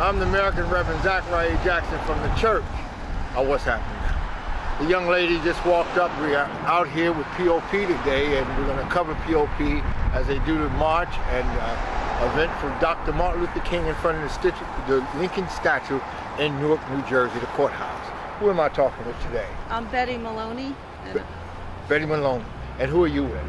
I'm the American Reverend Zachariah Jackson from the church. What's happening now? The young lady just walked up. We are out here with POP today, and we're going to cover POP as they do the march and event for Dr. Martin Luther King in front of the Lincoln statue in Newark, New Jersey, the courthouse. Who am I talking with today? I'm Betty Maloney. Betty Maloney. And who are you with?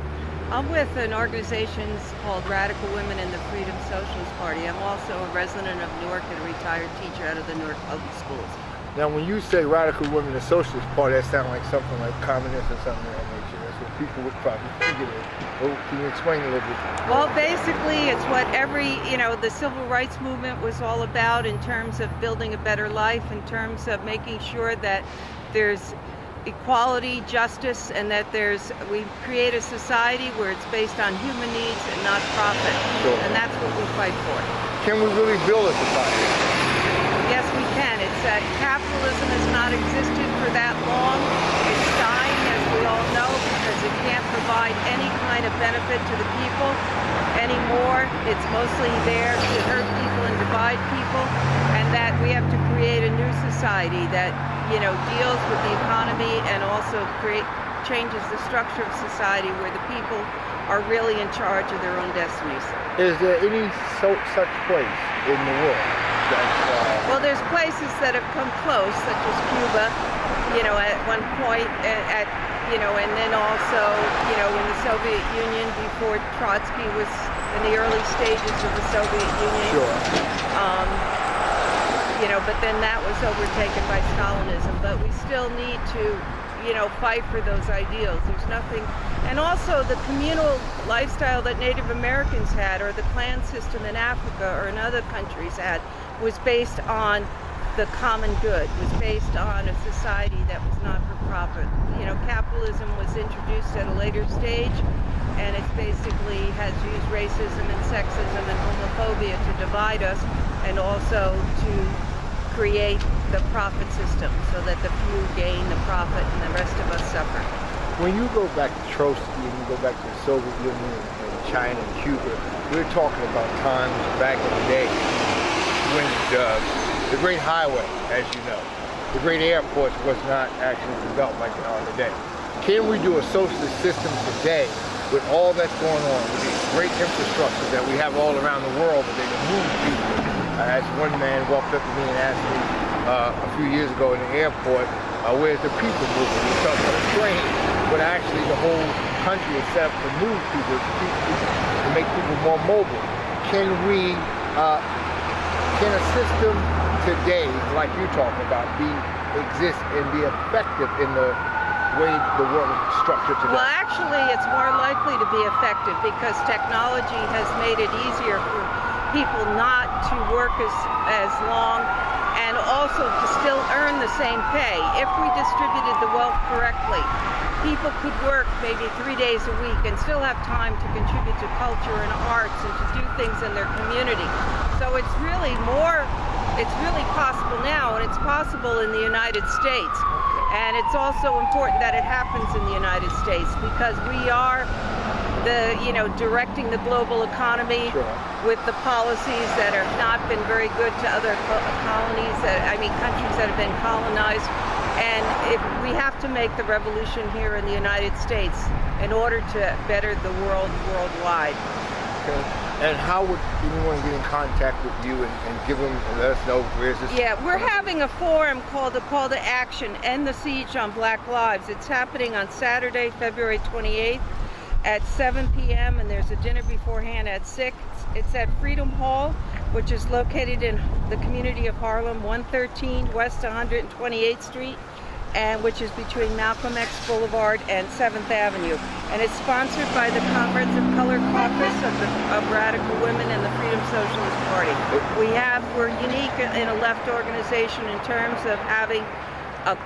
I'm with an organization called Radical Women in the Freedom Socialist Party. I'm also a resident of Newark and a retired teacher out of the Newark Public Schools. Now, when you say Radical Women in the Socialist Party, that sounds like something like communist or something of that nature. That's what people would probably think it is. Well, can you explain a little bit? Well, basically, it's what the civil rights movement was all about in terms of building a better life, in terms of making sure that there's equality, justice, and that we create a society where it's based on human needs and not profit. Sure. And that's what we fight for. Can we really build a society? Yes, we can. It's capitalism has not existed for that long. It's dying, as we all know, because it can't provide any kind of benefit to the people anymore. It's mostly there to hurt people and divide people, and that we have to create a new society that deals with the economy and also changes the structure of society where the people are really in charge of their own destinies. Is there any such place in the world that's... Well, there's places that have come close, such as Cuba, at one point, and then also, in the Soviet Union before Trotsky was in the early stages of the Soviet Union. Sure. But then that was overtaken by Stalinism. But we still need to, fight for those ideals. There's nothing, and also the communal lifestyle that Native Americans had, or the clan system in Africa or in other countries had, was based on the common good, was based on a society that was not for profit. Capitalism was introduced at a later stage, and it basically has used racism and sexism and homophobia to divide us, and also to create the profit system so that the few gain the profit and the rest of us suffer. When you go back to Trotsky and you go back to the Soviet Union and China and Cuba, we're talking about times back in the day when the Great Highway, as you know, the great airports was not actually developed like they are today. Can we do a socialist system today with all that's going on, with these great infrastructures that we have all around the world, but they can move people? As one man walked up to me and asked me a few years ago in the airport, where's the people moving? We talked about a train, but actually the whole country is set up to move people, to make people more mobile. Can a system today, like you're talking about, exist and be effective in the way the world is structured today? Well, actually, it's more likely to be effective because technology has made it easier for people not to work as long, and also to still earn the same pay. If we distributed the wealth correctly, people could work maybe 3 days a week and still have time to contribute to culture and arts and to do things in their community. So it's really possible now, and it's possible in the United States. And it's also important that it happens in the United States because we are directing the global economy. Sure. With the policies that have not been very good to other countries that have been colonized. And we have to make the revolution here in the United States in order to better the world worldwide. Okay. And how would anyone get in contact with you and let us know where is this? Yeah, we're having a forum called the Call to Action, End the Siege on Black Lives. It's happening on Saturday, February 28th at 7 p.m. and there's a dinner beforehand at 6. It's at Freedom Hall, which is located in the community of Harlem, 113 West 128th Street, and which is between Malcolm X Boulevard and 7th Avenue. And it's sponsored by the Comrades of Color Caucus of Radical Women and the Freedom Socialist Party. We're unique in a left organization in terms of having a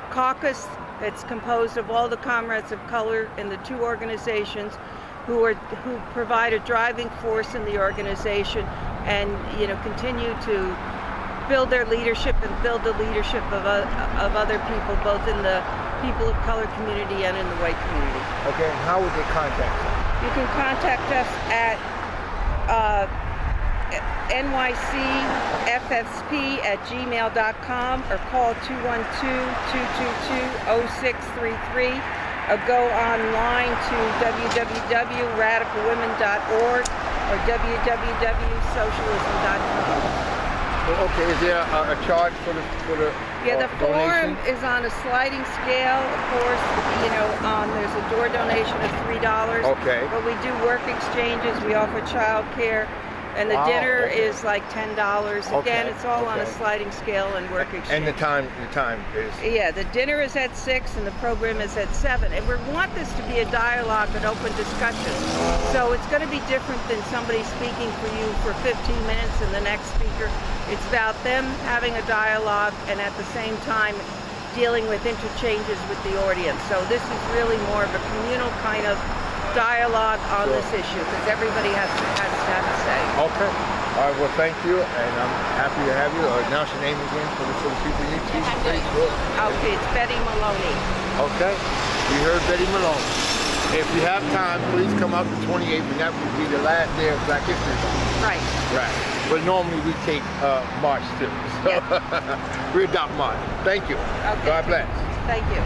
caucus that's composed of all the Comrades of Color in the two organizations who provide a driving force in the organization and continue to build their leadership and build the leadership of other people, both in the people of color community and in the white community. Okay, and how would they contact you? You can contact us at nycffsp@gmail.com or call 212-222-0633 or go online to www.radicalwomen.org or www.socialism.com. Okay, is there a charge for the Yeah, the donation? form is on a sliding scale, of course. You know, there's a door donation of $3. Okay. But we do work exchanges. We offer child care. And the Wow, dinner okay. is like $10. Again, Okay, it's all on a okay. sliding scale and work exchange. And the time is Yeah, the dinner is at 6 and the program is at 7. And we want this to be a dialogue, an open discussion. So it's going to be different than somebody speaking for you for 15 minutes and the next speaker. It's about them having a dialogue and at the same time dealing with interchanges with the audience. So this is really more of a communal kind of dialogue on Sure. this issue because everybody has to have a say. okay. All right. Well, thank you, and I'm happy to have you. Announce your name again for the people you need to see. Okay, it's Betty Maloney. Okay. You heard Betty Malone. If you have time, please come out the 28th, and that will be the last day of Black History Month. Right. Right. But normally we take March too. So we adopt March. Thank you. Okay. God bless. Thank you.